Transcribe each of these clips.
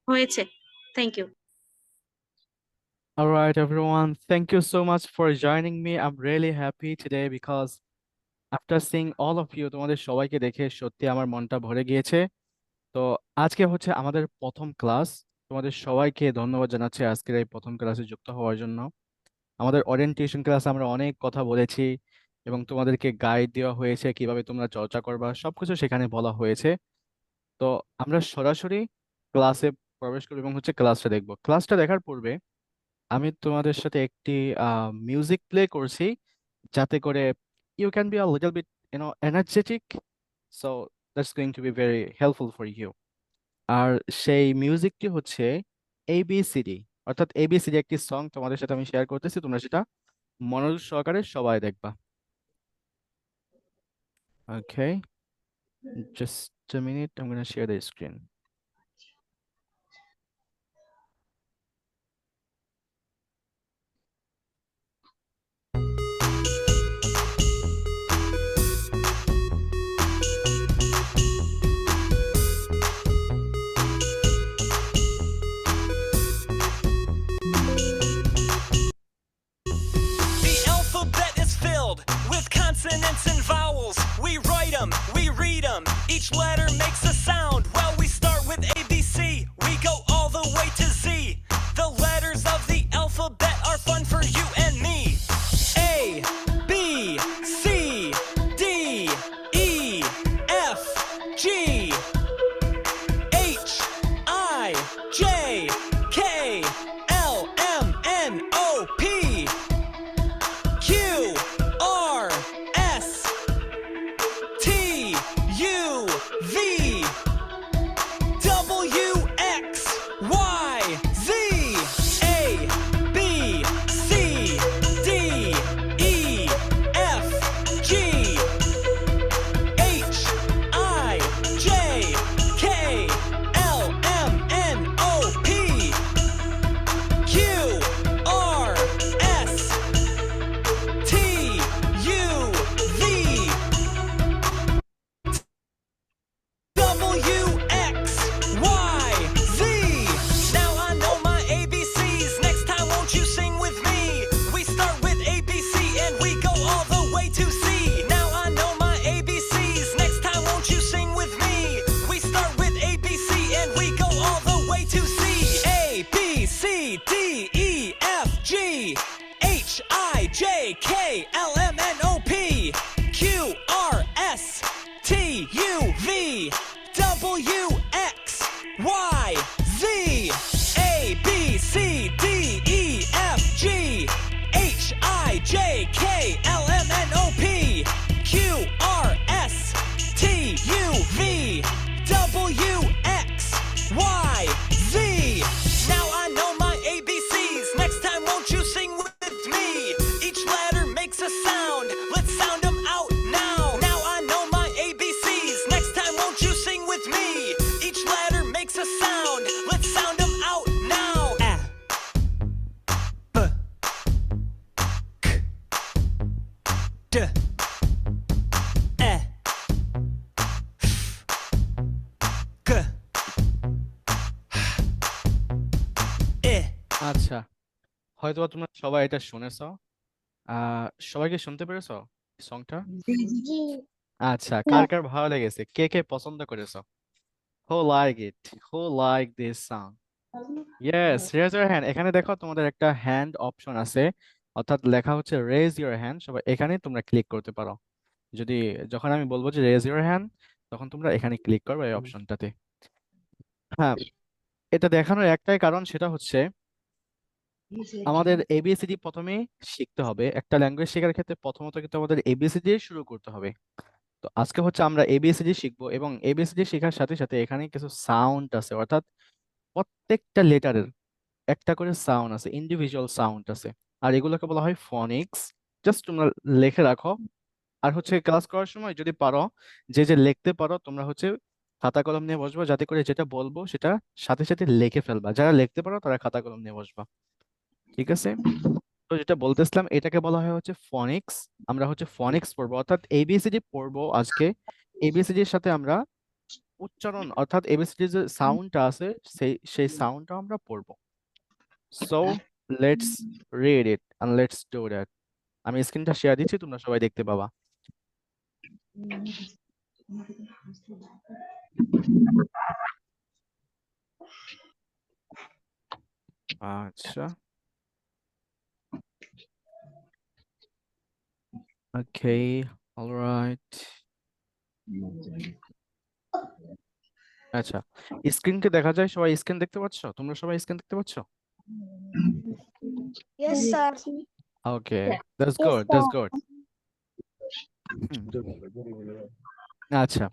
হয়েছে। Thank you. All right, everyone. Thank you so much for joining me. I'm really happy today because after seeing all of you, তোমাদের সবাইকে দেখে সত্যি আমার মনটা ভরে গিয়েছে। তো আজকে হচ্ছে আমাদের প্রথম ক্লাস। তোমাদের সবাইকে ধন্যবাদ জানাচ্ছি আজকের এই প্রথম ক্লাসে যুক্ত হওয়ার জন্য। আমাদের ওরিয়েন্টেশন ক্লাসে আমরা অনেক কথা বলেছি এবং তোমাদেরকে গাইড দেওয়া হয়েছে কিভাবে তোমরা চর্চা করবা, সবকিছু সেখানে বলা হয়েছে। তো আমরা সরাসরি ক্লাসে প্রবেশ করবো এবং হচ্ছে ক্লাসটা দেখবো। ক্লাসটা দেখার পূর্বে আমি তোমাদের সাথে একটি মিউজিক প্লে করছি, যাতে করে you can be a little bit energetic, so that's going to be very helpful for you. আর সেই মিউজিকটি হচ্ছে এবিসিডি, অর্থাৎ এবিসিডি একটি সং তোমাদের সাথে আমি শেয়ার করতেছি, তোমরা সেটা মনোযোগ সহকারে সবাই দেখবা। Okay, just a minute, I am gonna share the screen. The alphabet is filled with consonants and vowels. We write them, we read them. Each letter makes a sound. Well, we start with A, B, C. We go all the way to Z. The letters of the alphabet are fun for you and me. A, B, C, D, E, F, G, H, I, J, K, L, M, N, O, P, Q, R, S, T, U, V, W, X, Y, Z, A, B, C, D, E, F, G, H, I, J, K, L, M, N, O, P, Q, R, S, T, U, V, W, X, Y, Z. Now I know my ABCs. Next time, won't you sing with me? We start with ABC and we go all the way to C. Now I know my ABCs. Next time, won't you sing with me? We start with ABC and we go all the way to C. A, B, C, D, E, F, G, H, I, J, K, L, M, N, O, P, Q, R, S, T, U, V, W, X, Y, Z, A, B, C, D, E, F, G, H, I, J, K, L, M, N, O, P, Q, R, S, T, U, V, W, X, Y, Z. Now I know my ABCs. Next time, won't you sing with me? Each letter makes a sound. Let's sound them out now. Now I know my ABCs. Next time, won't you sing with me? Each letter makes a sound. Let's sound them out now. A, B, K, D, E, F, G, H, I. আচ্ছা, হয়তো তোমরা সবাই এটা শুনেছো। সবাই কি শুনতে পেরেছো সংটা? আচ্ছা, কার কার ভালো লেগেছে, কে কে পছন্দ করেছো? Who like it? Who like this song? Yes, raise your hand. এখানে দেখো তোমাদের একটা হ্যান্ড অপশন আছে, অর্থাৎ লেখা হচ্ছে রেজ ইউর হ্যান্ড। সবাই এখানে তোমরা ক্লিক করতে পারো। যদি যখন আমি বলবো যে রেজ ইউর হ্যান্ড, তখন তোমরা এখানে ক্লিক করবে এই অপশনটাতে। হ্যাঁ, এটা দেখানোর একটাই কারণ, সেটা হচ্ছে আমাদের এবিসিডি প্রথমে শিখতে হবে। একটা ল্যাঙ্গুয়েজ শেখার ক্ষেত্রে প্রথমত কিন্তু আমাদের এবিসিডি শুরু করতে হবে। তো আজকে হচ্ছে আমরা এবিসিডি শিখবো এবং এবিসিডি শেখার সাথে সাথে এখানে কিছু সাউন্ড আছে, অর্থাৎ প্রত্যেকটা লেটারের একটা করে সাউন্ড আছে, ইন্ডিভিজুয়াল সাউন্ড আছে, আর এগুলোকে বলা হয় ফনিক্স। জাস্ট তোমরা লিখে রাখো। আর হচ্ছে ক্লাস করার সময় যদি পারো, যে যে লিখতে পারো তোমরা হচ্ছে খাতা কলম নিয়ে বসবা, যাতে করে যেটা বলবো সেটা সাথে সাথে লিখে ফেলবা। যারা লিখতে পারো তারা খাতা কলম নিয়ে বসবা, ঠিক আছে? তো যেটা বলতেছিলাম, এটাকে বলা হয় হচ্ছে ফনিক্স। আমরা হচ্ছে ফনিক্স পড়বো, অর্থাৎ এবিসিডি পড়বো আজকে। এবিসিডির সাথে আমরা উচ্চারণ অর্থাৎ এবিসিডি যে সাউন্ডটা আছে সেই সাউন্ডটা আমরা পড়বো। So let's read it and let's do that. আমি স্ক্রিনটা শেয়ার দিচ্ছি, তোমরা সবাই দেখতে পাবা। আচ্ছা, ওকে, অলরাইট। আচ্ছা, স্ক্রিনকে দেখা যায়? সবাই স্ক্রিন দেখতে পাচ্ছ? তোমরা সবাই স্ক্রিন দেখতে পাচ্ছ? Yes, sir. Okay, that's good, that's good. আচ্ছা,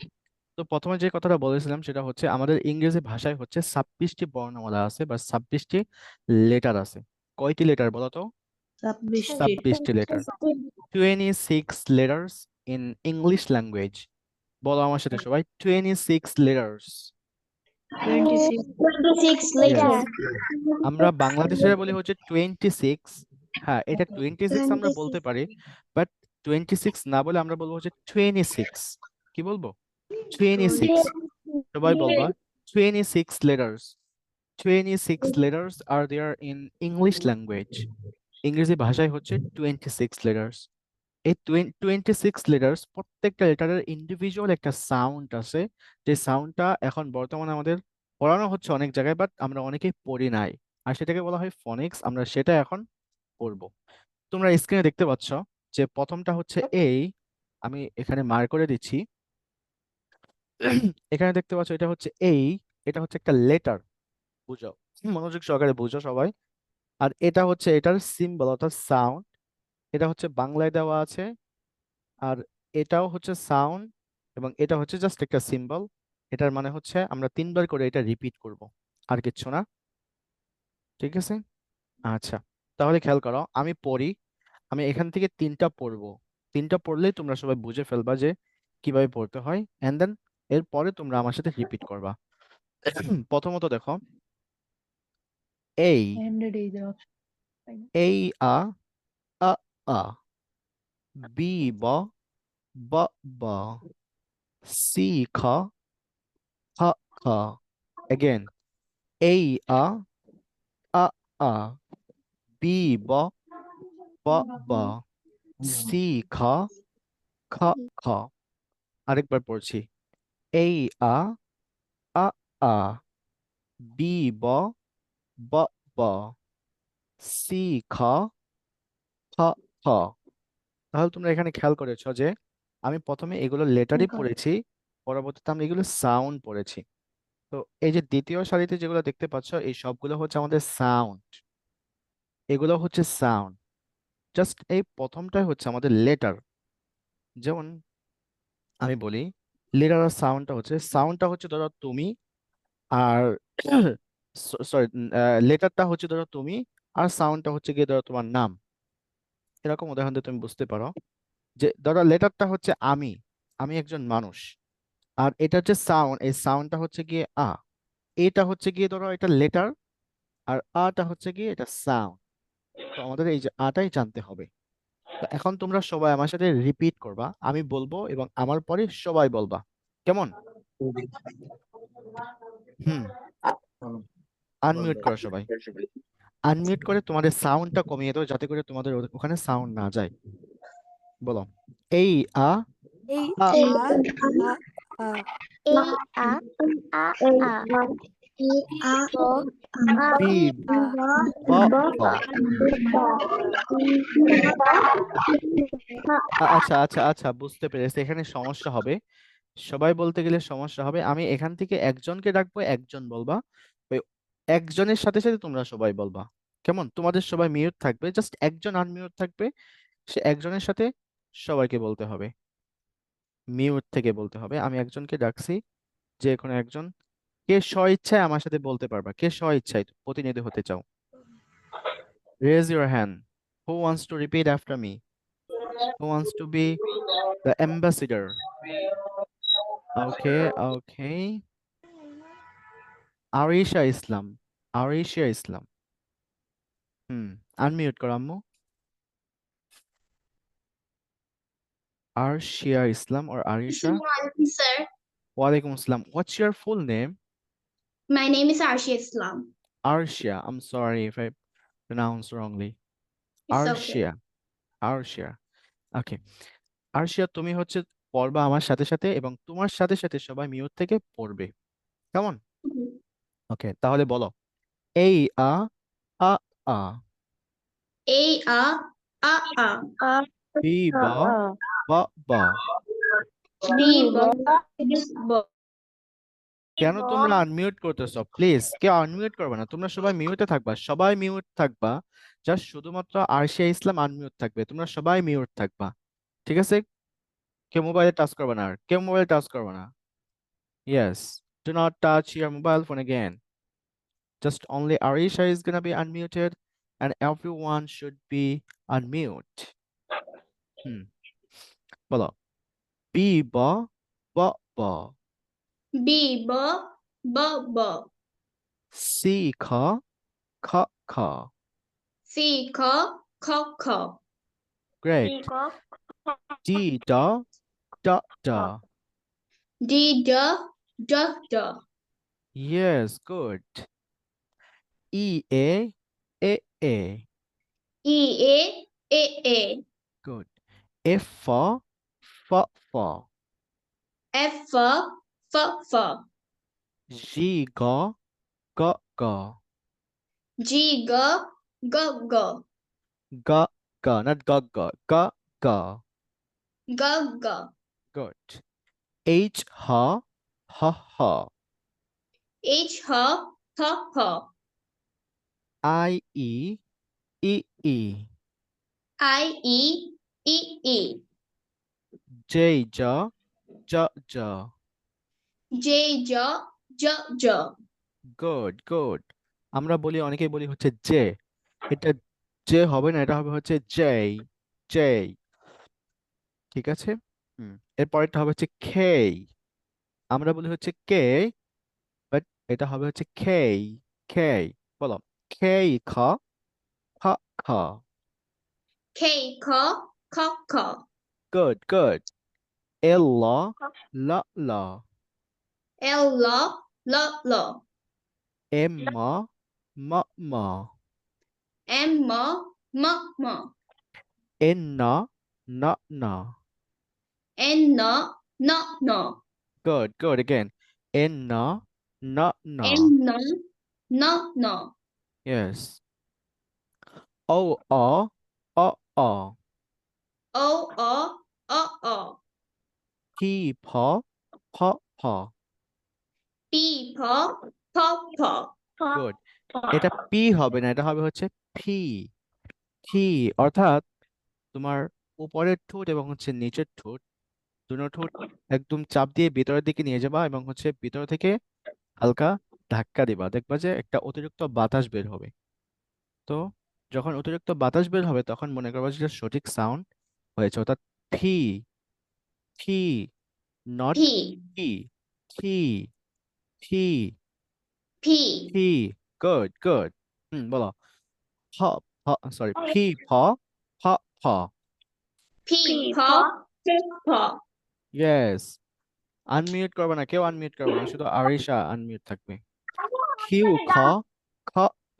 তো প্রথমে যে কথাটা বলেছিলাম সেটা হচ্ছে আমাদের ইংরেজি ভাষায় হচ্ছে 26টি বর্ণমালা আছে বা 26টি লেটার আছে। কয়টি লেটার বলো তো? 26টি letter. 26 letters in English language. বলো আমার সাথে সবাই, 26 letters। 26 Yes. later. আমরা বাংলাদেশিরা বলি হচ্ছে 26। হ্যাঁ, এটা 26 আমরা বলতে পারি, বাট 26 না বলে আমরা বলবো হচ্ছে 26। কি বলবো? 26। সবাই বলবা 26 letters। 26 letters are there in English language. ইংরেজি ভাষায় হচ্ছে 26 letters। এই 26 letters, প্রত্যেকটা লেটারের ইন্ডিভিজুয়াল একটা সাউন্ড আছে, যে সাউন্ডটা এখন বর্তমানে আমাদের পড়ানো হচ্ছে অনেক জায়গায়, বাট আমরা অনেকেই পড়ি নাই, আর সেটাকে বলা হয় ফনিক্স। আমরা সেটা এখন পড়বো। তোমরা স্ক্রিনে দেখতে পাচ্ছ যে প্রথমটা হচ্ছে এই, আমি এখানে মার্ক করে দিচ্ছি। এখানে দেখতে পাচ্ছ এটা হচ্ছে এই, এটা হচ্ছে একটা লেটার, বুঝো, মনোযোগ সহকারে বুঝো সবাই। আর এটা হচ্ছে এটার সিম্বল অর্থাৎ সাউন্ড, এটা হচ্ছে বাংলায় দেওয়া আছে। আর এটাও হচ্ছে সাউন্ড, এবং এটা হচ্ছে জাস্ট একটা সিম্বল। এটার মানে হচ্ছে আমরা 3বার করে এটা রিপিট করব, আর কিচ্ছু না। ঠিক আছে? আচ্ছা, তাহলে খেয়াল করো, আমি পড়ি, আমি এখান থেকে 3টা পড়বো। 3টা পড়লেই তোমরা সবাই বুঝে ফেলবা যে কিভাবে পড়তে হয়, এন্ড দেন এরপরে তোমরা আমার সাথে রিপিট করবা। প্রথমত দেখো, এই, এই আ আ আ, বি ব ব ব, সি খ খ খ, again, এই আ আ আ, বি ব ব ব, সি খ খ খ। আরেকবার পড়ছি, এই আ আ আ, বি ব ব ব, সি খ খ খ। তাহলে তোমরা এখানে খেয়াল করেছো যে আমি প্রথমে এগুলো লেটারই পড়েছি, পরবর্তীতে আমরা এগুলো সাউন্ড পড়েছি। তো এই যে দ্বিতীয় সারিতে যেগুলো দেখতে পাচ্ছ, এই সবগুলো হচ্ছে আমাদের সাউন্ড, এগুলো হচ্ছে সাউন্ড। জাস্ট এই প্রথমটাই হচ্ছে আমাদের লেটার। যেমন আমি বলি, লেটার আর সাউন্ডটা হচ্ছে ধরো তুমি, আর সরি, লেটারটা হচ্ছে ধরো তুমি, আর সাউন্ডটা হচ্ছে গিয়ে ধরো তোমার নাম। এরকম উদাহরণ দিয়ে তুমি বুঝতে পারো যে ধরো লেটারটা হচ্ছে আমি, আমি একজন মানুষ। আর এটা হচ্ছে সাউন্ড, এই সাউন্ডটা হচ্ছে গিয়ে আ, এটা হচ্ছে গিয়ে ধরো এটা লেটার, আর আটা হচ্ছে গিয়ে এটা সাউন্ড। তো আমাদের এই যে আটাই জানতে হবে। তো এখন তোমরা সবাই আমার সাথে রিপিট করবা, আমি বলবো এবং আমার পরে সবাই বলবা, কেমন? হুম, আনমিউট করো সবাই। আনমিউট করে তোমাদের সাউন্ডটা কমিয়ে দাও, যাতে করে তোমাদের ওখানে সাউন্ড না যায়। বলো, এই আ এই আ, আ A বি ব ব। আচ্ছা আচ্ছা আচ্ছা, বুঝতে পেরেছি, এখানে সমস্যা হবে, সবাই বলতে গেলে সমস্যা হবে। আমি এখান থেকে একজনকে ডাকবো, একজন বলবা, ওই একজনের সাথে সাথে তোমরা সবাই বলবা, কেমন? তোমাদের সবাই মিউট থাকবে, জাস্ট একজন আনমিউট থাকবে, সে একজনের সাথে সবাইকে বলতে হবে, মিউট থেকে বলতে হবে। আমি একজনকে ডাকছি, যে কোনো একজন, কে স্ব ইচ্ছায় আমার সাথে বলতে পারবা, কে স্ব ইচ্ছায় প্রতিনিধি হতে চাও? Raise your hand. Who wants to repeat after me? Who wants to be the ambassador? Okay, okay, Arisha Islam, Arisha Islam. Unmute করো আম্মু। আরশিয়া ইসলাম or Arisha? sir. Walaikum assalam. What's your full name? My name is Arshia Islam. Arshia. I'm sorry if I pronounce wrongly. It's okay. Arshia. Arshia. Okay. Arshia, তুমি হচ্ছে পড়বা আমার সাথে সাথে এবং তোমার সাথে সাথে সবাই মিউট থেকে পড়বে। কেমন? Mhm. ওকে, তাহলে বলো। এই আ আ আ। A A বি বা বা বা। B B B. কেন তোমরা আনমিউট করতেছো? প্লিজ কেউ আনমিউট করবে না, তোমরা সবাই মিউটে থাকবা, সবাই মিউট থাকবা। জাস্ট শুধুমাত্র আরশিয়া ইসলাম আনমিউট থাকবে, তোমরা সবাই মিউট থাকবা, ঠিক আছে? কেউ মোবাইলে টাচ করবে না, আর কেউ মোবাইলে টাচ করবে না। Yes, do not touch your mobile phone again. Just only Arisha is gonna be unmuted and everyone should be unmute. বলো। বি বা বা বা। B B B B. C খা খা খা। C K K K. Great. D ডা ডা ডা। D D D D. Yes, good. E A A A. E A A A. Good. F for for for. F F F. G ga ga ga. G G G G. Ga ga, not ga ga. Ga ga. G G. Good. H ha ha ha. H H H H. I E E E. I E E E. J ja ja ja. J J J J. Good, good. আমরা বলি, অনেকেই বলি হচ্ছে J, এটা J হবে না, এটা হবে হচ্ছে জেই জেই, ঠিক আছে? এরপরেরটা হবে হচ্ছে খেই, আমরা বলি হচ্ছে কে, বাট এটা হবে হচ্ছে খেই খেই। বলো। খেই খা খা খা। K K K K. Good good. L লা লা লা। L L L. এম মা মা মা। M M M. এন না না না। N N N. Good good, again. N না না না। N N N. ইয়েস। ও অ অ অ। O O O O. P প প প। P P P P. Good. এটা পি হবে না, এটা হবে হচ্ছে ফি ফি, অর্থাৎ তোমার উপরের ঠোঁট এবং হচ্ছে নিচের ঠোঁট, দুটো ঠোঁট একদম চাপ দিয়ে ভিতরের দিকে নিয়ে যাবা এবং হচ্ছে ভিতর থেকে হালকা ধাক্কা দিবা, দেখবা যে একটা অতিরিক্ত বাতাস বের হবে। তো যখন অতিরিক্ত বাতাস বের হবে তখন মনে করবা যে সঠিক সাউন্ড হয়েছে, অর্থাৎ ফি ফি, নট P ফি ফি ফি P. ফি। Good good. বলো। হ হ, সরি, ফি ফ ফ ফ। P P P. Yes. Unmute করবে না, কেউ আনমিউট করবে না, শুধু আরিশা আনমিউট থাকবে। কিউ খ খ খ।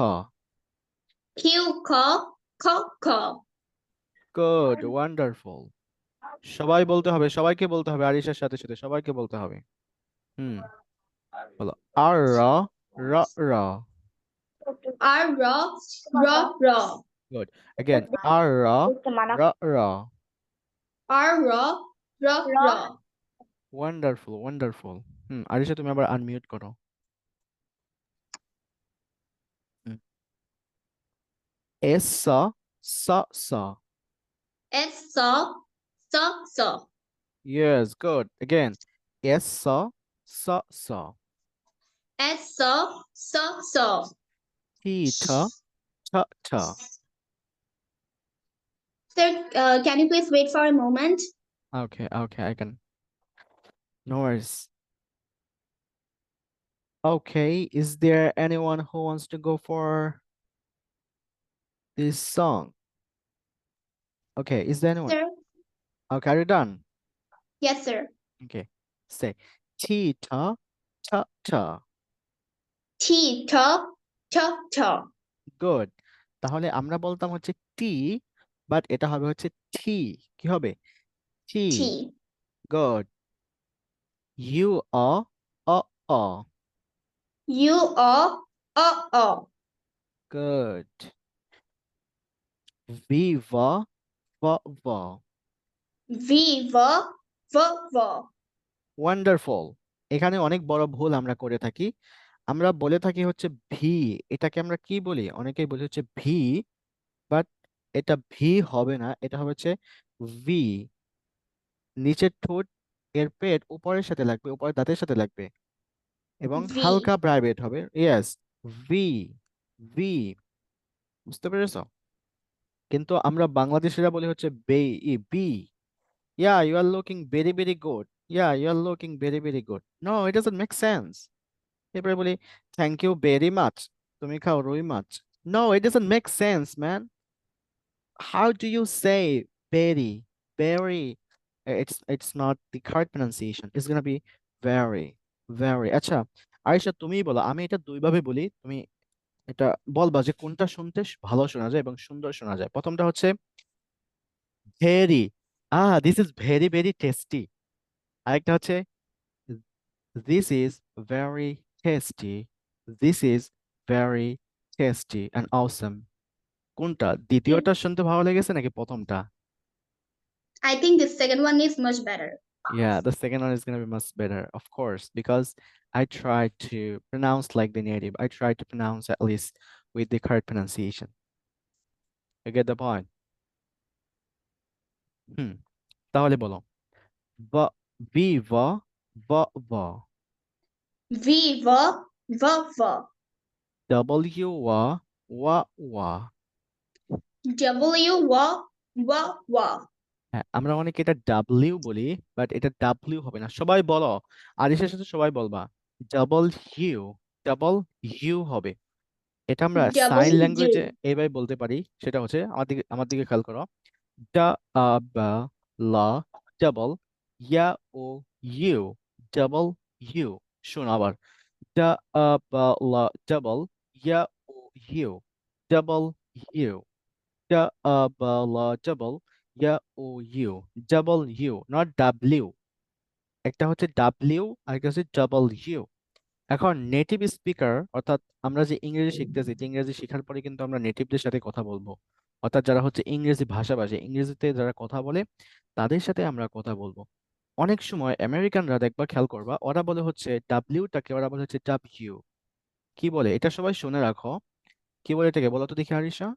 Q K K K. Good, wonderful. সবাই বলতে হবে, সবাইকে বলতে হবে, আরিশার সাথে সাথে সবাইকে বলতে হবে। বলো। আর র র র। R R R R. Good, again. R র র র। R R R R. Wonderful wonderful. Arisha, তুমি আবার আনমিউট করো। এস স স স। S S S. Yes, good, again. S স স স। S S S. টি ঠ ঠ ঠ। Sir, can you please wait for a moment? Okay, okay, I can. No worries. Okay, is there anyone who wants to go for this song? Okay, is there anyone? Sir? Okay, are you done? Yes, sir. Okay, say টি ঠ ঠ ঠ। T, T, T, T. Good. তাহলে আমরা বলতাম হচ্ছে টি, but এটা হবে হচ্ছে টি। কি হবে? টি। T. গুড। ইউ অ অ অ। U, O, O, O. Good. V ভ ভ ভ। V, V, V, V. Wonderful. এখানে অনেক বড় ভুল আমরা করে থাকি। আমরা বলে থাকি হচ্ছে ভি। এটাকে আমরা কি বলি? অনেকেই বলি হচ্ছে ভি, বাট এটা ভি হবে না, এটা হবে হচ্ছে ভি। নিচের ঠোঁট এর পেট উপরের সাথে লাগবে, উপরের দাঁতের সাথে লাগবে এবং V. হালকা ভাইব্রেট হবে। Yes, V. ভি। বুঝতে পেরেছো? কিন্তু আমরা বাংলাদেশিরা বলি হচ্ছে B. Yeah, you are looking very very good. Yeah, you are looking very very good. No, it doesn't make sense. এরপরে বলি থ্যাংক ইউ ভেরি মাচ। তুমি খাও রুই মাছ। No, it doesn't make sense, man. How do you say very? Very. It's not the correct pronunciation. It's gonna be very, very. আচ্ছা, আয়েশা তুমিই বলো। আমি এটা দুইভাবে বলি, তুমি এটা বলবা যে কোনটা শুনতে ভালো শোনা যায় এবং সুন্দর শোনা যায়। প্রথমটা হচ্ছে very. This is very very tasty. আরেকটা হচ্ছে this is very tasty. This is very tasty and awesome. কোনটা? দ্বিতীয়টা শুনতে ভালো লেগেছে নাকি প্রথমটা? I think the second one is much better. Yeah, the second one is going to be much better, of course, because I try to pronounce like the native. I try to pronounce at least with the correct pronunciation. You get the point? তাহলে বলো। ব B ভ ভ ভ। V, V, V, V. W ওয়া ওয়া ওয়া। W, W, W, W. হ্যাঁ, আমরা অনেকে এটা ডাব্লিউ বলি, বাট এটা ডাব্লিউ হবে না। সবাই বলো, আরিশের সাথে সবাই বলবা ডাবল ইউ। ডাবল ইউ হবে। এটা আমরা সাইন W. ল্যাঙ্গুয়েজে এইভাবে বলতে পারি। সেটা হচ্ছে আমার দিকে খেয়াল করো। Da ba la double ya o you double you। শোনো আবার। Da ba la double ya o you double you। Da ba la double ya o you double you, not W। একটা হচ্ছে ডাব্লিউ আর একটা হচ্ছে double you. এখন native speaker, অর্থাৎ আমরা যে ইংরেজি শিখতেছি, যে ইংরেজি শেখার পরে কিন্তু আমরা নেটিভদের সাথে কথা বলবো, অর্থাৎ যারা হচ্ছে ইংরেজি ভাষাভাষী, ইংরেজিতে যারা কথা বলে তাদের সাথে আমরা কথা বলবো। অনেক সময় আমেরিকানরা দেখবা, খেয়াল করবা, ওরা বলে হচ্ছে ডাব্লিউটাকে ওরা বলে হচ্ছে ডাব্লিউ। কি বলে এটা সবাই শুনে রাখো। কি বলে এটাকে বলো তো দেখি Arisha.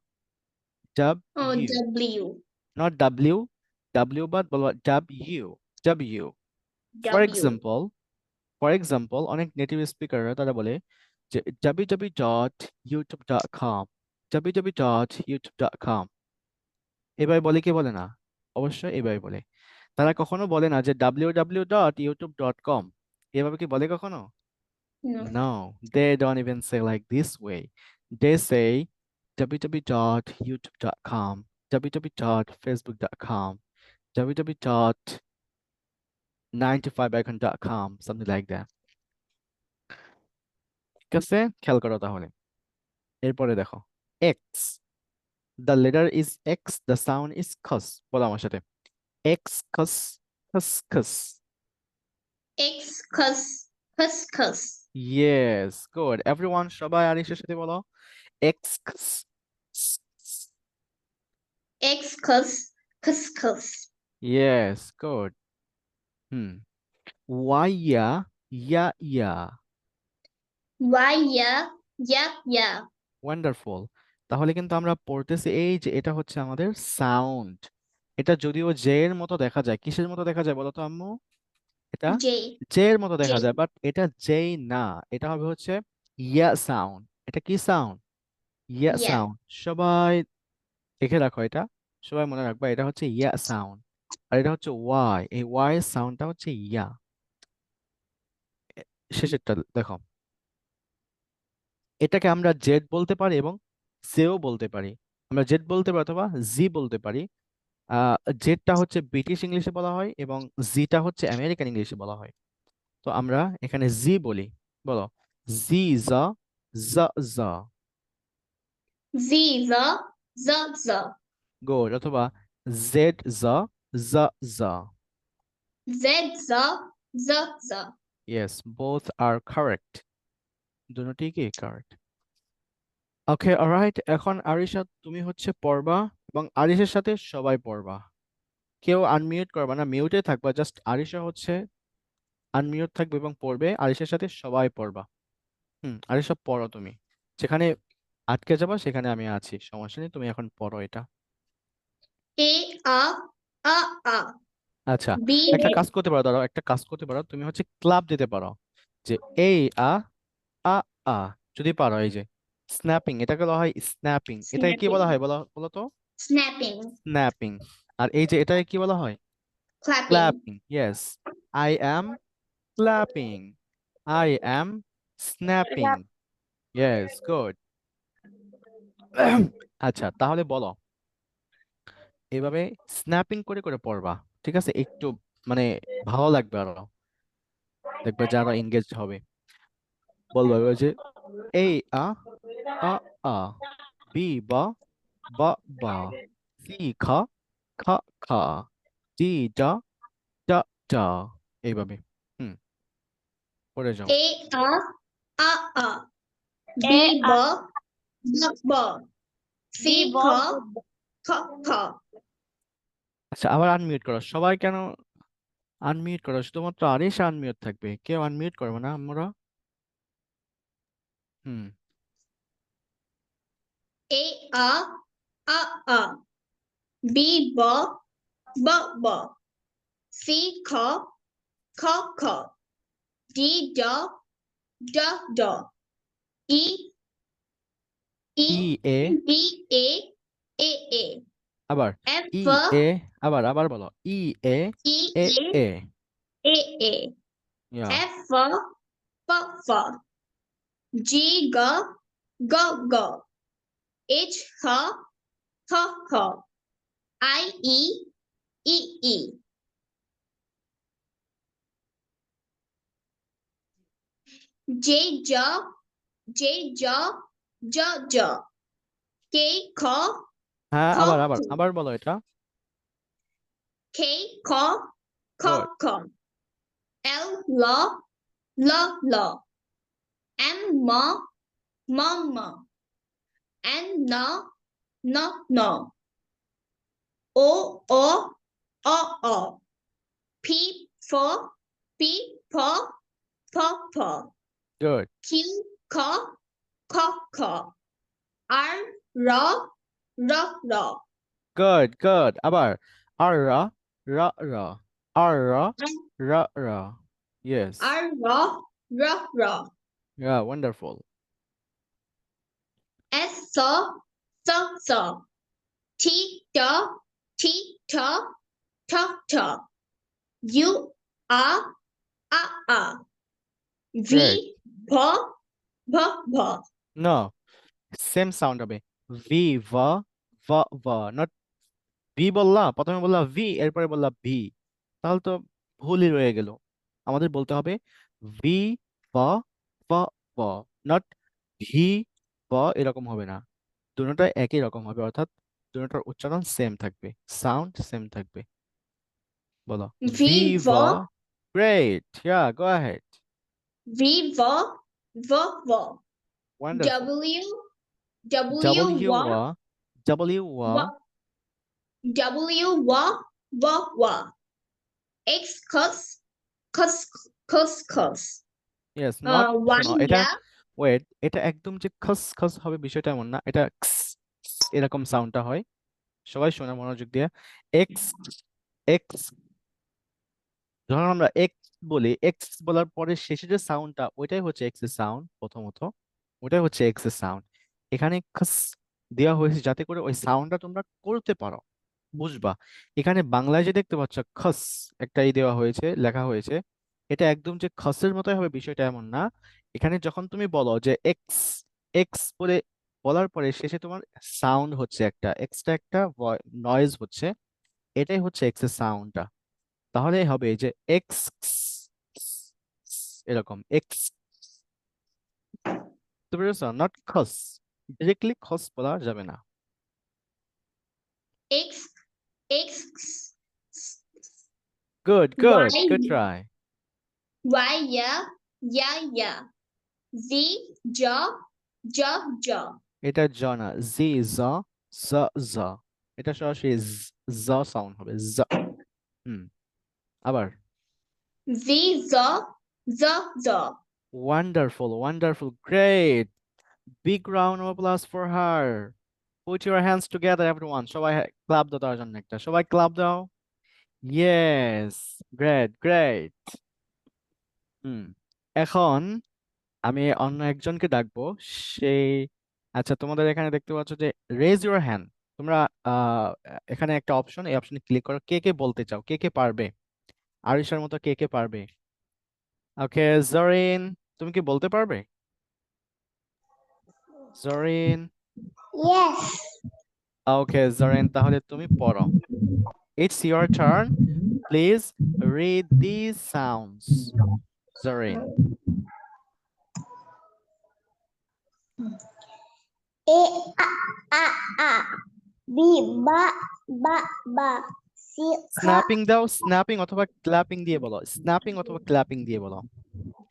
Oh, W, W. Not W. W বাদ বলবা W. W. For W. Example, অনেক নেটিভ স্পিকাররা তারা বলে যে www.youtube.com, www.youtube.com। এভাবে বলে কি বলে না? অবশ্যই এভাবে বলে। তারা কখনো বলে না যে www.youtube.com। এভাবে কি বলে কখনো? No. No, they don't even say like this way. They say www.youtube.com, www.facebook.com, www.95icon.com, something like that। ঠিক আছে, খেয়াল করো তাহলে। এরপরে দেখো x. The letter is X, the sound is cus। বলো আমার সাথে। X cus cus cus। X, cus, cus, cus. Yes, good. Everyone, সবাই আরিশের সাথে বলো X cus। X, cus, cus, cus. Yes, good. Y ya ya ya। Y, yeah, yeah, yeah. Wonderful. তাহলে কিন্তু আমরা পড়তেছি এই যে এটা হচ্ছে আমাদের সাউন্ড। এটা যদিও জে এর মতো দেখা যায়, কিসের মতো দেখা যায় বলো তো আম্মু? এটা J, জে এর মতো J. দেখা যায়, বাট এটা জেই না। এটা হবে হচ্ছে ইয়া সাউন্ড। এটা কি সাউন্ড? ইয়া Yeah. সাউন্ড। সবাই দেখে রাখো এটা, সবাই মনে রাখবা এটা হচ্ছে ইয়া সাউন্ড। আর এটা হচ্ছে ওয়াই। এই ওয়াই সাউন্ডটা হচ্ছে ইয়া। শেষেরটা দেখো, এটাকে আমরা জেড বলতে পারি এবং জেও বলতে পারি। আমরা জেড বলতে পারি অথবা জি বলতে পারি। জেডটা হচ্ছে ব্রিটিশ ইংলিশে বলা হয় এবং জিটা হচ্ছে আমেরিকান ইংলিশে বলা হয়। তো আমরা এখানে জি বলি, বলো জি জা জা জা, Z, Z, Z. গুড, অথবা জেড জা জা জা। Z, Z, Z, Z. Yes, both are correct, দুটোটি কি কারেক্ট। ওকে, অলরাইট, এখন আরিশা তুমি হচ্ছে পড়বা এবং আরিশের সাথে সবাই পড়বা, কেউ আনমিউট করবা না, মিউটে থাকবা, জাস্ট আরিশা হচ্ছে আনমিউট থাকবে এবং পড়বে, আরিশের সাথে সবাই পড়বা। আরিশা পড়ো তুমি, যেখানে আটকে যাবা সেখানে আমি আছি, সমস্যা নেই, তুমি এখন পড়ো এটা। A, A, A. আচ্ছা, B, একটা কাজ করতে পারো, দাঁড়াও, একটা কাজ করতে পারো, তুমি হচ্ছে ক্লাব দিতে পারো, যে এই আ আ আ, যদি পারো, এই যে স্ন্যাপিং, এটাকে বলা হয় স্ন্যাপিং, এটাকে কি বলা হয় বলো বলো তো? snapping, snapping. আর এই যে এটাকে কি বলা হয়? clapping. Clapping. Yes, I am clapping, I am snapping. Yes, good. আচ্ছা, তাহলে বলো, এভাবে স্ন্যাপিং করে করে পড়বা, ঠিক আছে? একটু মানে ভালো লাগবে আরো, দেখবে যারা এনগেজ হবে। বলবো এবার যে এই আ আ আ, বি বা বা বা, সি খা খা খা, ডি ডা ডা ডা, এইভাবে পড়ে যাও। A, A, A. B, B, B, B. C, K, K, K. আচ্ছা, আবার আনমিউট করো সবাই, কেন আনমিউট করো? শুধুমাত্র আরিশ আনমিউট থাকবে, কেউ আনমিউট করবে না আমরা। হুম A, A, A. B, B, B, B. C, K, K, K. D, D, D, D. E, E E, A, D, A, A, A. আবার F, ই এ, আবার আবার বলো ই এ E, A A, A, A, A. Yeah, F, F, F. G, G, G, G. H, H, H, H. I, E, E, E. J, J, J, J, J, J. K, K, হ্যাঁ, K, আবার আবার আবার বলো এটা। K, K, K, good, K. L, L, L, L. M, M, M, M. N, N, N, N. O, O, O, O. P, F, P, P, P, P. Good, Q, K, K, K. R, R, R, R. Good, good, আবার আর রা রা রা, আর রা রা রা, yes, R, R, R, R. Yeah, wonderful. S, S, S, S. T, T, T, T, T, T. U, A, A, A. V, great, V, V, V. No, same sound হবে, V ভা ভা ভা, নট ভি বললা, প্রথমে বললা V, এরপরে বললা V, তাহলে তো ভুলই রয়ে গেল। আমাদের বলতে হবে ভি ভা ভা ভা, নট ভি ভা, এরকম হবে না, দুটোটা একই রকম হবে, অর্থাৎ দুটোটার উচ্চারণ সেম থাকবে, সাউন্ড সেম থাকবে। বলো V, V, ভিভা, great, yeah, go ahead, V, V, V, V. Wonderful. W, W, W W, ওয়া, ডব্লিউ ওয়া, W, W, W, W. X, cos, cos, cos, cos. Yes, not, Y, শোনো এটা, yeah. Wait, এটা একদম যে খস খস হবে বিষয়টা এমন না, এটা ks, এরকম সাউন্ডটা হয়, সবাই শোনা মনোযোগ দিয়ে। এক্স এক্স, যখন আমরা এক্স বলি, এক্স বলার পরে শেষে যে সাউন্ডটা, ওইটাই হচ্ছে এক্স এর সাউন্ড, প্রথমত ওইটাই হচ্ছে এক্স এর সাউন্ড। এখানে খস দেওয়া হয়েছে যাতে করে ওই সাউন্ডটা তোমরা করতে পারো, বুঝবা। এখানে বাংলায় যে দেখতে পাচ্ছ খস, একটা দেওয়া হয়েছে, লেখা হয়েছে, এটা একদম যে খসের মতোই হবে বিষয়টা এমন না। এখানে যখন তুমি বলো যে এক্স এক্স বলে বলার পরে শেষে তোমার সাউন্ড হচ্ছে একটা এক্সট্রা একটা নয়েজ হচ্ছে, এটাই হচ্ছে এক্স এর সাউন্ডটা। তাহলে হবে যে এক্স এরকম এক্স বুঝতে পেরেছো নট খস ডিরেক্টলি খস বলা যাবে না X, X, good good Y, good try Y, yeah. Z, jaw, jaw. এটা জ না জি জ জ জ এটা সরাসরি জ সাউন্ড হবে জ হুম আবার Z, zaw. wonderful wonderful great big round of applause for her put your hands together everyone সবাই ক্লাপ দাও তার জন্য একটা সবাই ক্লাপ দাও yes great হুম এখন আমি অন্য একজনকে ডাকবো সেই আচ্ছা তোমাদের এখানে দেখতে পাচ্ছ যে রেজ ইউর হ্যান্ড তোমরা এখানে একটা অপশন এই অপশনে ক্লিক করো কে কে বলতে চাও কে কে পারবে আরিশার মতো কে কে পারবে ওকে জরিন তুমি কি বলতে পারবে জরিন Yes. ওকে জরিন তাহলে তুমি পড়ো it's your turn please read this sounds Zarin A, a. B, ba, ba. C, snapping দাও স্ন্যাপিং অথবা ক্ল্যাপিং দিয়ে বলো স্ন্যাপিং অথবা ক্ল্যাপিং দিয়ে বলো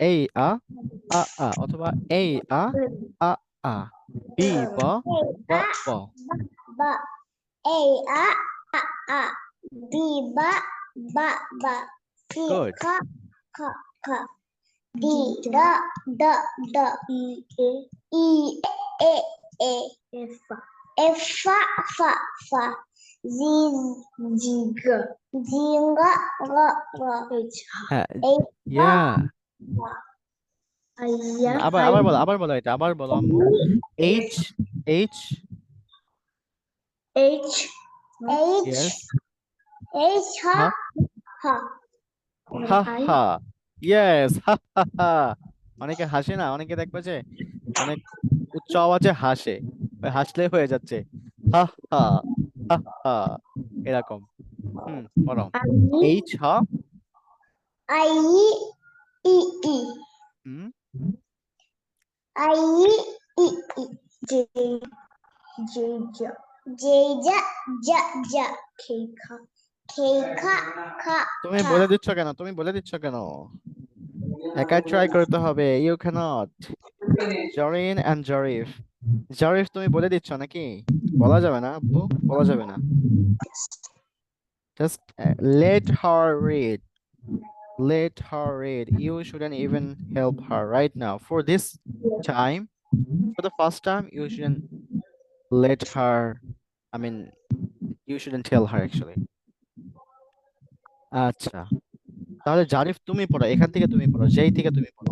এই আ অথবা এই আ বি ব ব ব ba. A, a. B, ba, ba. C, Good. ka. D, da. E, a. F, fa. Z, zinga, হ্যাঁ H, ইয়া ayya, আবার বলো এটা আবার বলো আম্মু H H H, yes ha. হা হা ইয়েস হা অনেকে হাসে না অনেকে দেখবে যে অনেক উচ্চ আওয়াজে হাসে ওই হাসলেই হয়ে যাচ্ছে হা হা হা এরকম পড়ো এইচ হা I, e. হুম I, e. J, ja. Ka. তুমি বলে দিচ্ছ কেন একা ট্রাই করতে হবে ইউ ক্যানট জরিন এন্ড জরিফ তুমি বলে দিচ্ছ নাকি বলা যাবে না আব্বু বলা যাবে না just let her read you shouldn't even help her right now for this time for the first time you shouldn't let her I mean you shouldn't tell her actually আচ্ছা তাহলে জারিফ তুমি পড়ো এখান থেকে তুমি পড়ো যেই থেকে তুমি পড়ো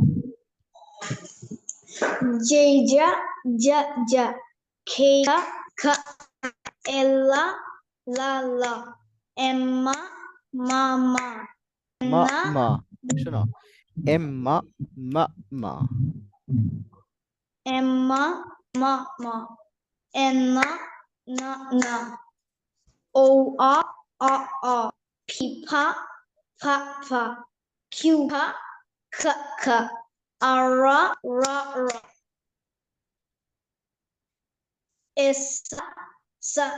J, ja. K, ka. Ella, la. Emma, mama. মা শোনো এম্মা মা Emma, mama. Enna, na. O, a. Pipa, pa. Q, ka. Ra. S, sa.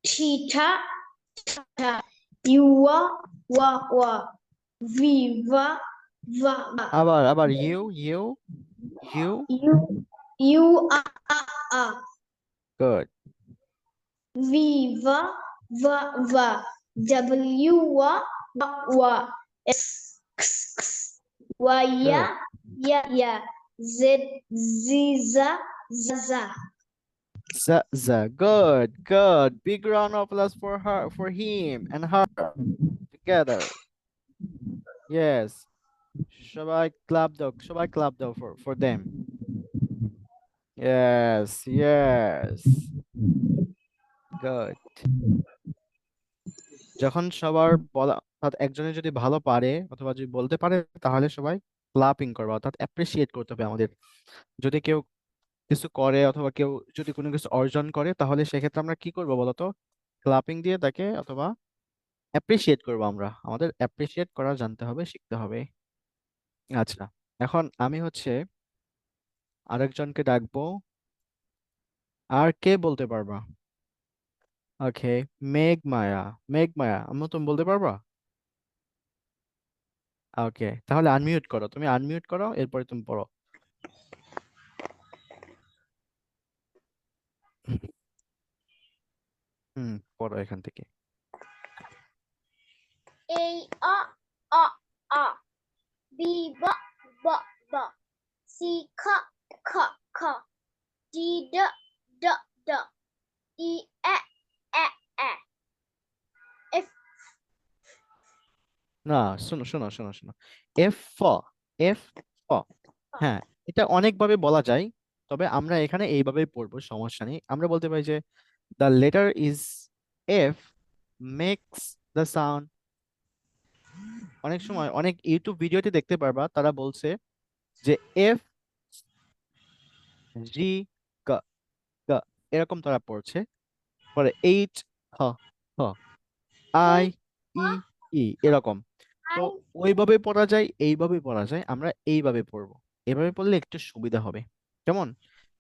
Tita, ta. Yua, wa. Viva, va. আবার you You, a. good Viva, va. W, wa. S, y, ya. Z, za. za good big round of applause for him and her together yes সবাই clap দাও for them yes good যখন সবার বলা অর্থাৎ একজনের যদি ভালো পারে অথবা যদি বলতে পারে তাহলে সবাই ক্লাপিং করবে অর্থাৎ অ্যাপ্রিসিয়েট করতে হবে আমাদের যদি কেউ কিছু করে অথবা কেউ যদি কোনো কিছু অর্জন করে তাহলে সেক্ষেত্রে আমরা কি করবো বলতো ক্লাপিং দিয়ে তাকে অথবা অ্যাপ্রিসিয়েট করবো আমরা আমাদের অ্যাপ্রিসিয়েট করা জানতে হবে শিখতে হবে আচ্ছা, এখন আমি হচ্ছে আরেকজনকে ডাকবো। আর কে বলতে পারবা? ওকে, মেঘমায়া। মেঘমায়া, আম্মু তুমি বলতে পারবা? ওকে, তাহলে আনমিউট করো, তুমি আনমিউট করো, এরপরে তুমি পড়ো। হুম, পড়ো এখান থেকে। A a a B b b b C k k k D d d d E e F না, শোনো শোনো শোনো শোনো, এফ ফ, এফ ফ। হ্যাঁ, এটা অনেকভাবে বলা যায়, তবে আমরা এখানে এইভাবেই পড়বো, সমস্যা নেই। আমরা বলতে পারি যে the letter is F makes the sound. অনেক সময় অনেক ইউটিউব ভিডিওতে দেখতে পারবা তারা বলছে যে এফ জি গ গ, এরকম তারা পড়ছে। পরে এইচ হ হ, আই ই ই, এরকম। তো I ওইভাবে পড়া যায়, এইভাবে পড়া যায়, আমরা এইভাবে পড়বো। এভাবে পড়লে একটু সুবিধা হবে। কেমন?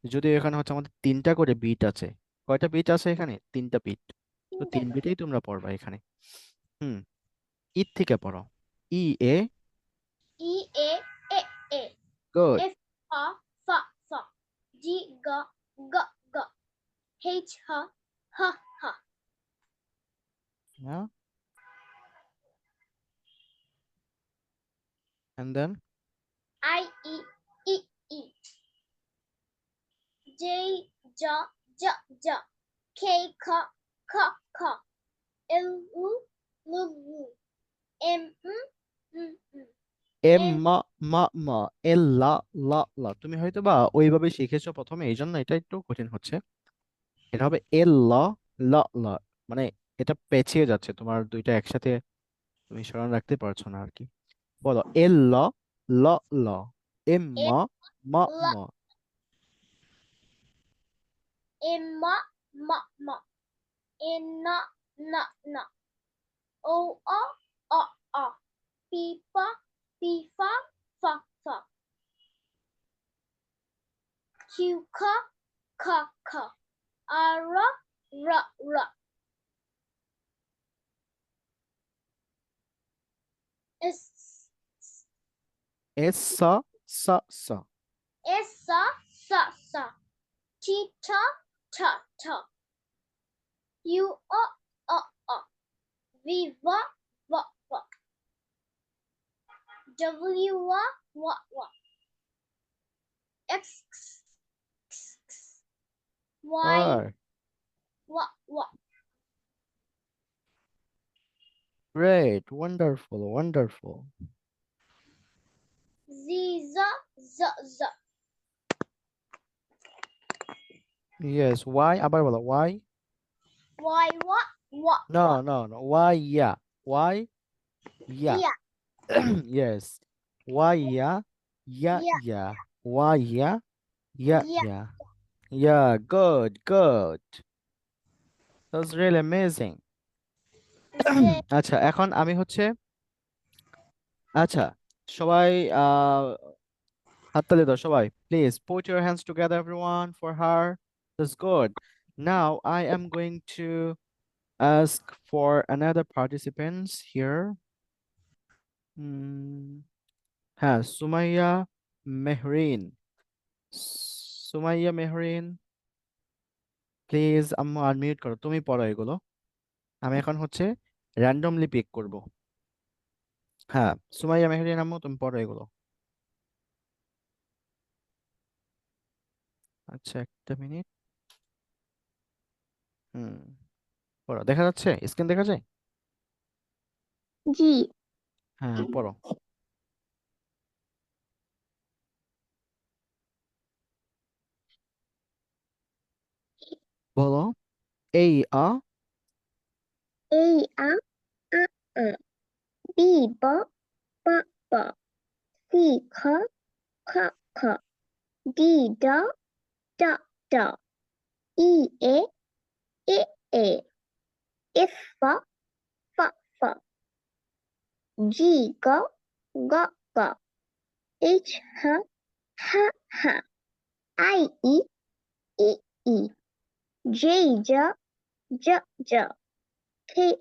যদি এখানে হচ্ছে আমাদের 3টা করে বিট আছে। কয়টা বিট আছে এখানে? 3টা বিট। তো 3 বিটেই তোমরা পড়বা এখানে। হুম, ই থেকে পড়ো। ই এ, E A A good. F F F G G G G H H H H Yeah, and then I E E J J J J K K K K L U L U M M N মা মা মা, এল লা লা লা। তুমি হয়তো বা ওইভাবে শিখেছো প্রথমে, এই জন্য এটা একটু কঠিন হচ্ছে। এটা হবে এল লা লা লা, মানে এটা পেঁচিয়ে যাচ্ছে, তোমার দুইটা একসাথে তুমি স্মরণ রাখতে পারছো না আর কি। বলো এল ল ল ল, এম N মা মা L মা, M M N N N O O P P P F F F Q K K K R R R S S সা সা সা, S S S T T T T U O V V V V W W X Y আর W great, wonderful wonderful. Z Z Z Z yes, Y, আবার বলো Y. Y no no no, Y ইয়া, Y ইয়া। Yeah yes, Y ইয়া ইয়া Yeah ইয়া, Y ইয়া ইয়া Yeah ইয়া। Yeah, good, good. That's really amazing. Z আচ্ছা, এখন আমি হচ্ছে, আচ্ছা সবাই হাততালি দাও সবাই, please put your hands together everyone for her. That's good. Now I am going to ask for another participants here. হ্যাঁ, সুমাইয়া মেহরিন। সুমাইয়া মেহরিন, প্লিজ আম্মু আনমিউট করো, তুমি পড়ো এগুলো। আমি এখন হচ্ছে র্যান্ডমলি পিক করব। হ্যাঁ, সুমাইয়া মেহরিন আম্মু তুমি পড়ো এগুলো। আচ্ছা, একটা মিনিট। হুম, পড়ো, দেখা যাচ্ছে? স্ক্রিন দেখা যায়? G হ্যাঁ, পড়ো। বলো এই আ, A A B B B B C K K K D D D D E A A F F F F G G G G H H I E E J J J K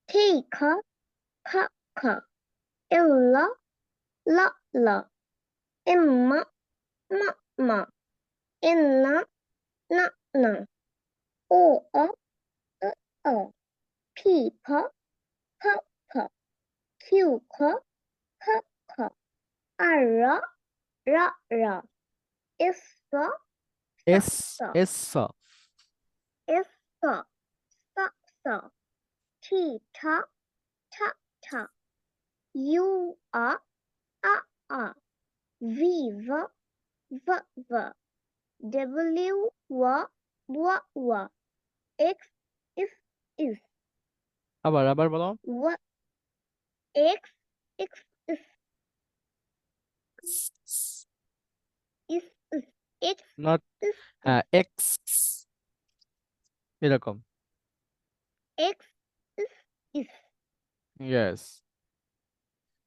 K K K L L L M M N N O O P P Q Q R R S S S S T T U V W X is আবার বলো X is X not X এরকম X is yes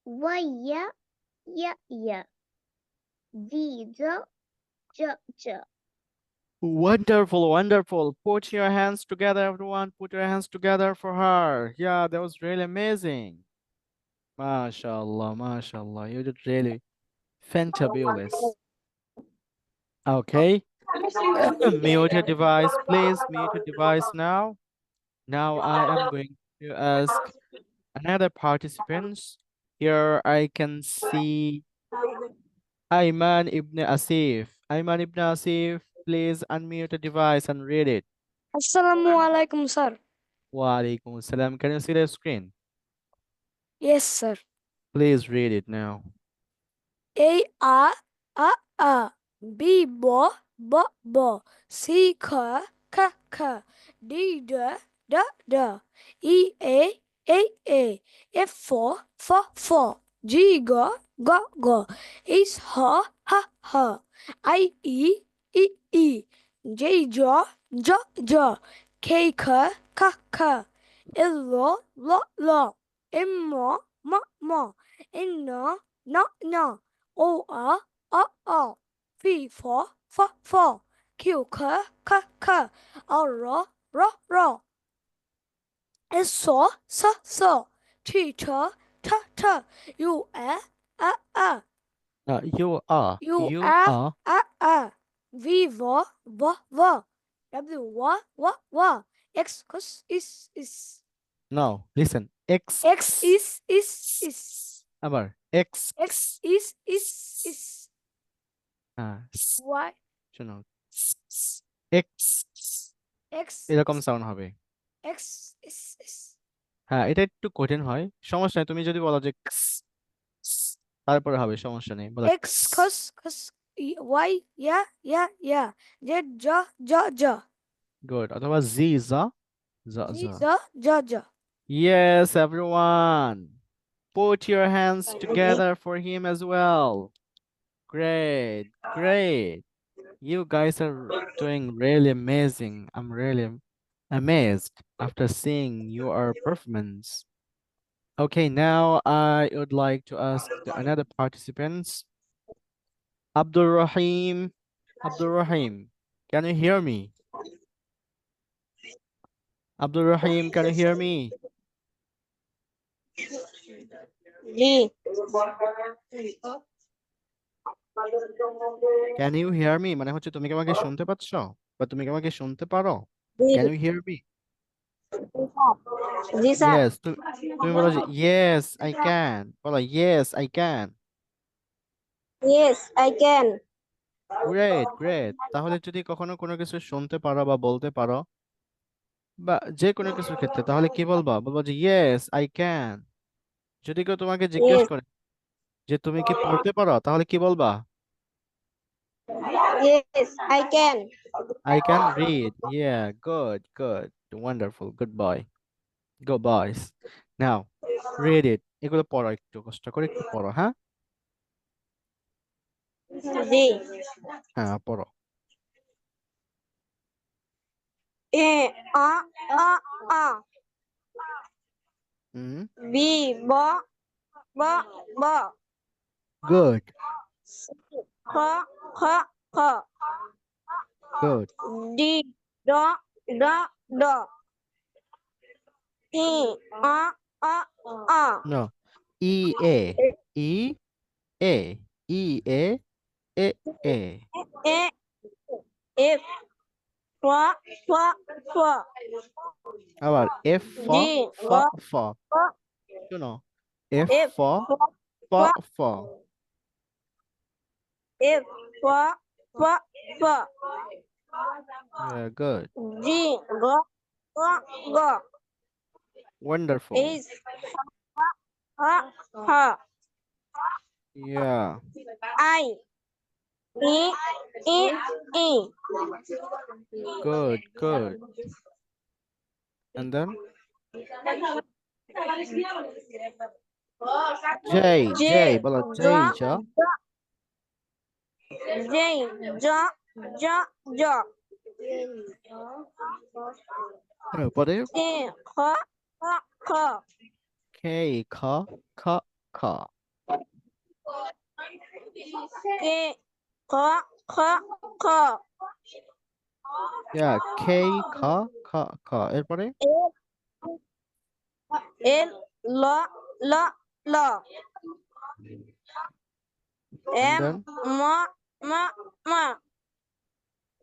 Y Z J wonderful put your hands together everyone put your hands together for her yeah that was really amazing mashallah you did really fantabulous okay mute your device please mute your device now I am going to ask another participants here I can see Ayman ibn Asif please unmute your device and read it Assalamu alaikum, sir. wa alaikum assalam can you see the screen Yes, sir. please read it now A B B C K D E F for G G H H I E J J K K L M N O P for Q K R S T U you are V W X is no listen X X is আবার X X is Y শোনো X X এরকম sound হবে X is হ্যাঁ এটা একটু কঠিন হয় সমস্যা নেই তুমি যদি বলো যে তারপরে হবে সমস্যা নেই বলো X cos Y yeah Z J good অথবা Z J yes everyone put your hands together for him as well great you guys are doing really amazing I'm really amazed after seeing your performance okay now I would like to ask another participants Abdul Rahim can you hear me Abdul Rahim can you hear me can you hear me মানে হচ্ছে তুমি কি আমাকে শুনতে পাচ্ছ বা তুমি কি আমাকে শুনতে পারো can you hear me yes তুমি বলো যে yes I can বলো yes I can great তাহলে যদি কখনো কোনো কিছু শুনতে পারো বা বলতে পারো বা যে কোনো কিছুর ক্ষেত্রে তাহলে কি বলবা বলবো যে yes I can যদি কেউ তোমাকে জিজ্ঞেস করে যে তুমি কি পড়তে পারো তাহলে কি বলবা I can read yeah good wonderful good boy go boys now read it এগুলো পড়ো একটু কষ্ট করে একটু পড়ো হ্যাঁ হ্যাঁ পড়ো হুম good K, K, Good. D, do, E, No. E A E A E A A A. E, F, F, আবার F D, for F, for. শোনো F F, for for. F, Yeah, good. G, G, Wonderful. H, H, Yeah. I, E. Good, good. And then J, J, বলো J, J. পরে K, K, K, K. Yeah, K, K, K, K. এরপরে and then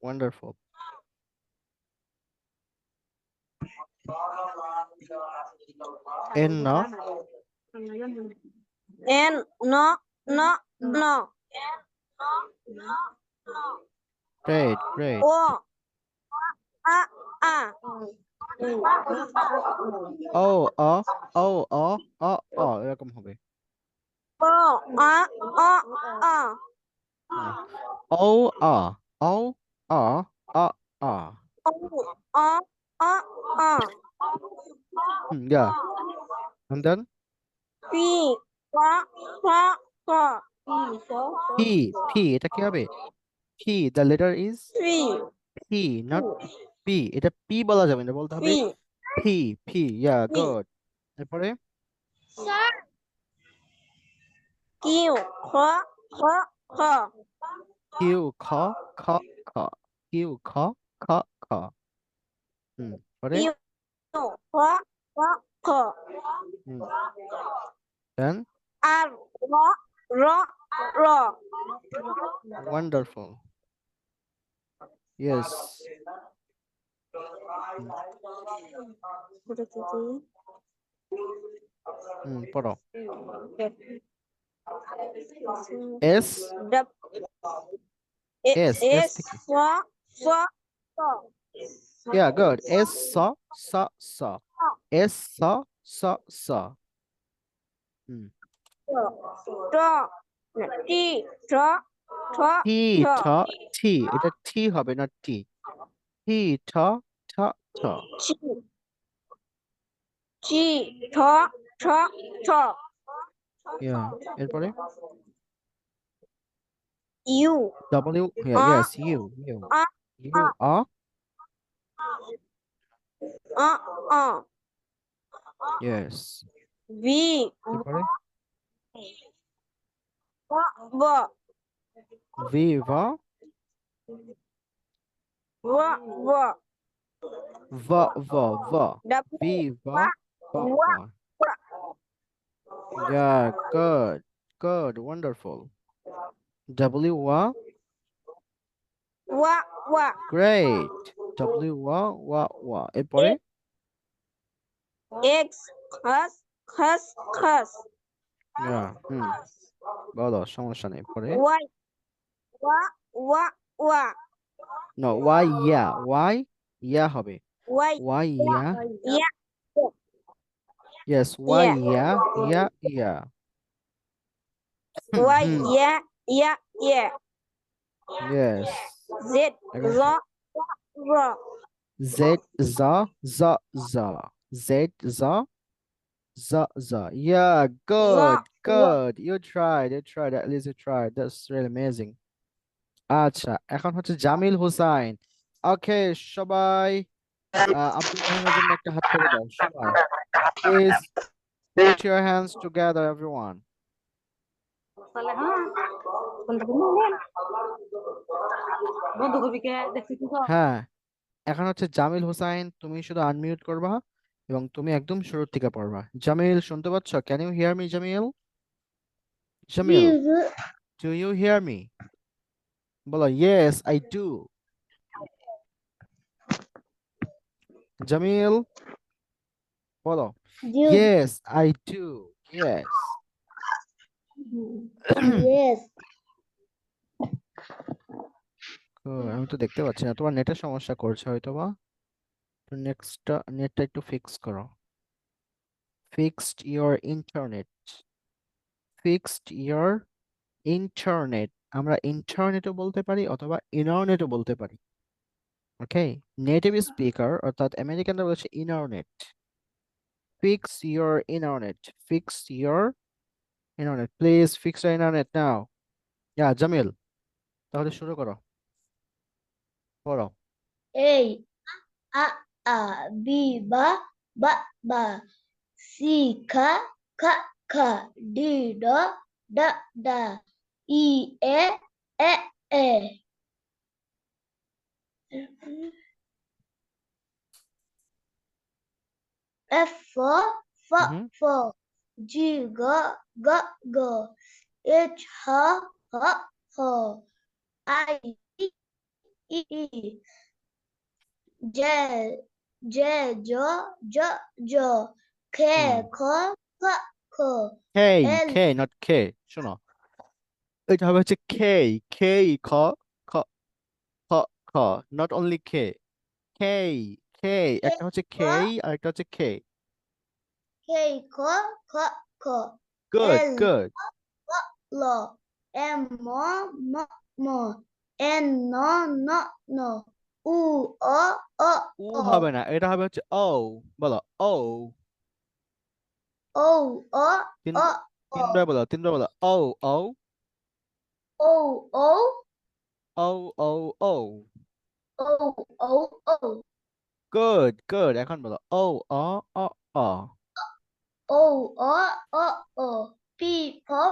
wonderful. N, no? Great, great. O, এরকম হবে। O, yeah. And then P, এটা কি হবে? P, the letter is P, not P. এটা P বলা যাবে না, বলতে হবে P, yeah, good. এরপরে Q, খ, পরে then wonderful. Yes. পড়ো S, থেকে yeah, good. S, sa. S, sa. T, T. এটা T হবে না T. T, T. Yeah. এরপরে W, yeah, yes, U. Yes. এরপরে V, va. V, va. Yeah, good, wonderful. W, wa. Great. W, wa. এরপরে yeah, বলো, সমস্যা নেই। পরে no, Y, yeah হবে। Y, yeah. Yes, Y, yeah. Yes. Z, za. Z, za. Yeah, good. You tried. At least you tried. That's really amazing. আচ্ছা, এখন হচ্ছে জামিল হুসাইন। ওকে, সবাই আব্দুল রহিমের জন্য একটা হাত করে দাও সবাই। Please put your hands together, everyone. হ্যাঁ, এখন হচ্ছে জামিল হোসাইন, তুমি শুধু আনমিউট করবা এবং তুমি একদম শুরুর থেকে পড়বা। জামিল, শুনতে পাচ্ছ? Can you hear me Jamil? Jamil, do you hear me? বলো ইয়েস আই ডু। জামিল বলো yes I do. Yes. Yes. আমি তো দেখতে পাচ্ছি না, তোমার নেটের সমস্যা করছে হয়তো বা। নেক্সটটা, নেটটা একটু ফিক্স করো। Fixed your internet. Fixed your internet. আমরা ইন্টারনেটও বলতে পারি অথবা ইন্টারনেটও বলতে পারি। ওকে, নেটিভ স্পিকার অর্থাৎ আমেরিকানরা বলছে internet. Fix your internet. Fix your internet. Please fix your internet now. ইয়া জামিল, তাহলে শুরু করো, পড়ো। A, A, B, ba, C, ka, D, da, E, e. F Mhm. for G, go, H, ho, I, E, J, jo, K, hmm. ko, K, L, K not K. শোনো, এটা হবে হচ্ছে কে। কে খ, খ, খ, খ, নট অনলি কে। কে, কে, একটা হচ্ছে কে আর একটা হচ্ছে কে। K, ko, good L, good. lo, M, mo, N, no, U, উ o, হবে না, এটা হবে হচ্ছে ও। বলো ও। O, তিন, o, তিনবার বলো, তিনবার বলো ও ও O, O, ও ও ও। O, গুড গুড, এখন বলো ও অ অ অ। O, P, po,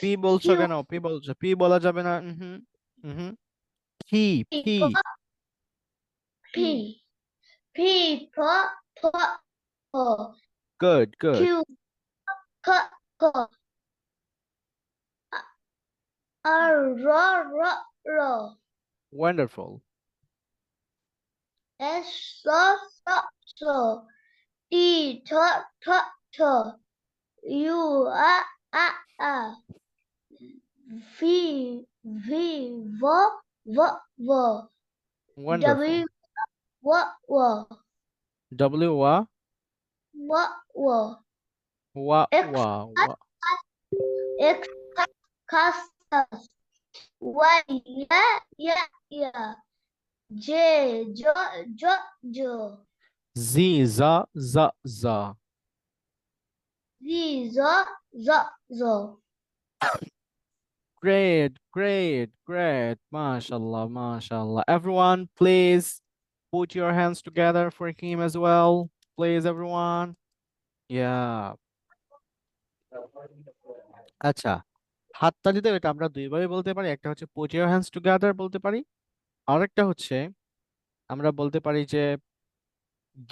পি বলছো Q, কেন? পি বলছো, পি বলা যাবে না। হুম হুম। ফি, ফি। P, po, good good. Q, ko, R, ro, wonderful. S, so, T, to, U, a, V, vo, wonderful. W, W ওয়া wo, ওয়া X, ওয়া ওয়া। X, Casas, Y, yeah, J, jo, জি জা জা জা। Z, zo. Great, great, great. MashaAllah, MashaAllah. Everyone, please put your hands together for him as well. Please, everyone. Yeah. আচ্ছা, হাততালিতে এটা আমরা দুইভাবে বলতে পারি। একটা হচ্ছে put your hands together বলতে পারি। আরেকটা হচ্ছে আমরা বলতে পারি যে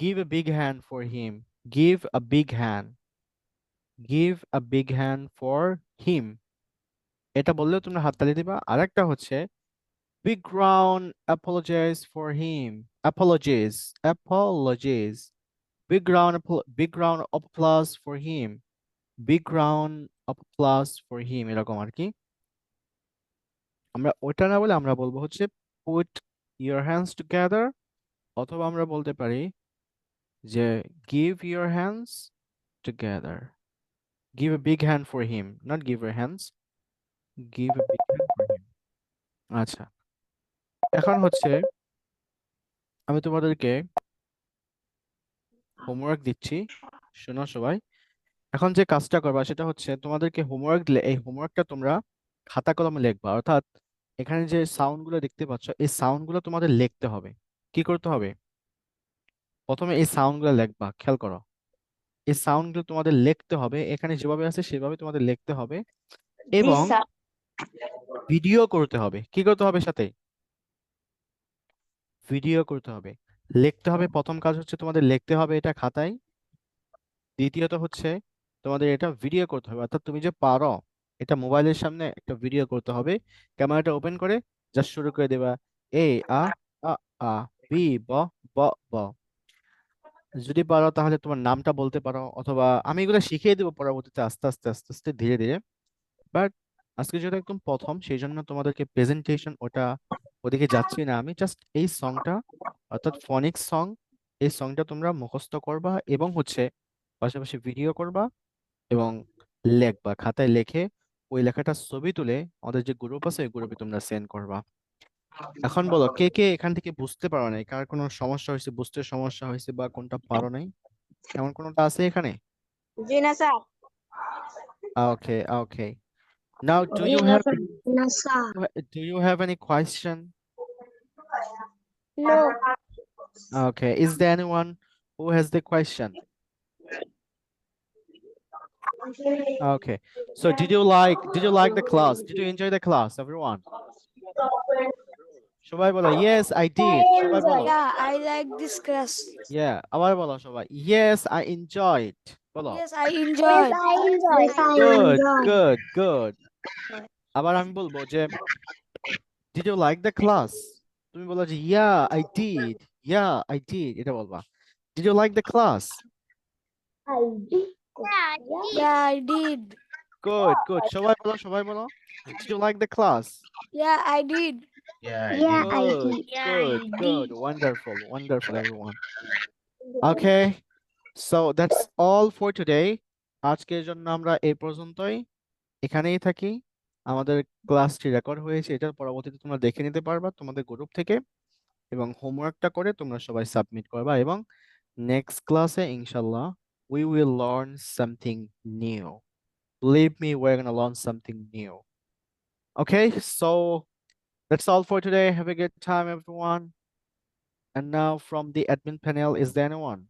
give a big hand for him. Give a big hand. Give a big hand for him. এটা বললেও তোমরা হাততালি দিবা। আরেকটা হচ্ছে big round apologize for him. Apologies. Apologies. Big round of applause for him. Big round of applause for him. এরকম আর কি। আমরা ওটা না বলে আমরা বলবো হচ্ছে put your hands together, অথবা আমরা বলতে পারি যে give your hands together. Give a big hand for him. Not give your hands. Give a big hand for him. আচ্ছা, এখন হচ্ছে আমি তোমাদেরকে হোমওয়ার্ক দিচ্ছি। শোনো সবাই, এখন যে কাজটা করবা সেটা হচ্ছে তোমাদেরকে হোমওয়ার্ক দিলে এই হোমওয়ার্কটা তোমরা খাতা কলমে লিখবা। অর্থাৎ এখানে যে সাউন্ড গুলো দেখতে পাচ্ছ এই সাউন্ড গুলো তোমাদের লিখতে হবে। কি করতে হবে? প্রথমে এই সাউন্ড গুলো লিখবা, খেয়াল করো। এই সাউন্ড গুলো তোমাদের লিখতে হবে, এখানে যেভাবে আছে সেভাবে তোমাদের লিখতে হবে। এবং ভিডিও করতে হবে। কি করতে হবে সাথে? ভিডিও করতে হবে। লিখতে হবে, প্রথম কাজ হচ্ছে তোমাদের লিখতে হবে এটা খাতায়। দ্বিতীয়ত হচ্ছে তোমাদের এটা ভিডিও করতে হবে, অর্থাৎ তুমি যে পারো এটা মোবাইলের সামনে একটা ভিডিও করতে হবে। ক্যামেরাটা ওপেন করে জাস্ট শুরু করে দেবা, এ আ আ আ বি ব ব ব। যদি পারো তাহলে তোমার নামটা বলতে পারো, অথবা আমি এগুলো শিখিয়ে দেবো পরবর্তীতে আস্তে আস্তে আস্তে আস্তে ধীরে ধীরে। বাট আজকে যেহেতু একদম প্রথম, সেই জন্য তোমাদেরকে প্রেজেন্টেশন ওদিকে যাচ্ছি না আমি, জাস্ট এই সংটা অর্থাৎ ফনিক্স সং, এই সংটা তোমরা মুখস্থ করবা এবং হচ্ছে পাশাপাশি ভিডিও করবা এবং লেখবা, খাতায় লেখে ওই লেখাটার ছবি তুলে আমাদের যে গ্রুপ আছে ওই গ্রুপে তোমরা সেন্ড করবা। এখন বলো কে কে এখান থেকে বুঝতে পারো নাই, কার কোনো সমস্যা হয়েছে, বুঝতে সমস্যা হয়েছে বা কোনটা পারো নাই, এমন কোনোটা আছে এখানে? জি না sir. Okay, okay. Now, do you have any question? No. Okay, is there anyone who has the question? Okay, so did you like the class? Did you enjoy the class, everyone? সবাই বলো yes I did. সবাই বলো Yeah, I like this class. yeah, আবার বলো সবাই yes I enjoyed. বলো Yes, I enjoyed. I enjoy. good good good. আবার আমি বলবো যে did you like the class? তুমি বলো যে yeah I did, yeah I did, এটা বলবা। Did you like the class? I did. Yeah, I did. Good good, সবাই বলো did you like the class? Yeah, I did. Yeah, I Good, did. good, good. Wonderful, wonderful, everyone. Okay, so that's all for today. আজকের জন্য আমরা এই পর্যন্তই, এখানেই থাকি। আমাদের ক্লাসটি রেকর্ড হয়েছে, এটার পরবর্তীতে তোমরা দেখে নিতে পারবা তোমাদের গ্রুপ থেকে, এবং হোমওয়ার্কটা করে তোমরা সবাই সাবমিট করবা, এবং নেক্সট ক্লাসে ইনশাল্লাহ we will learn something new. Believe me, we're gonna learn something new. Okay, so that's all for today. Have a good time, everyone. And now from the admin panel, is there anyone?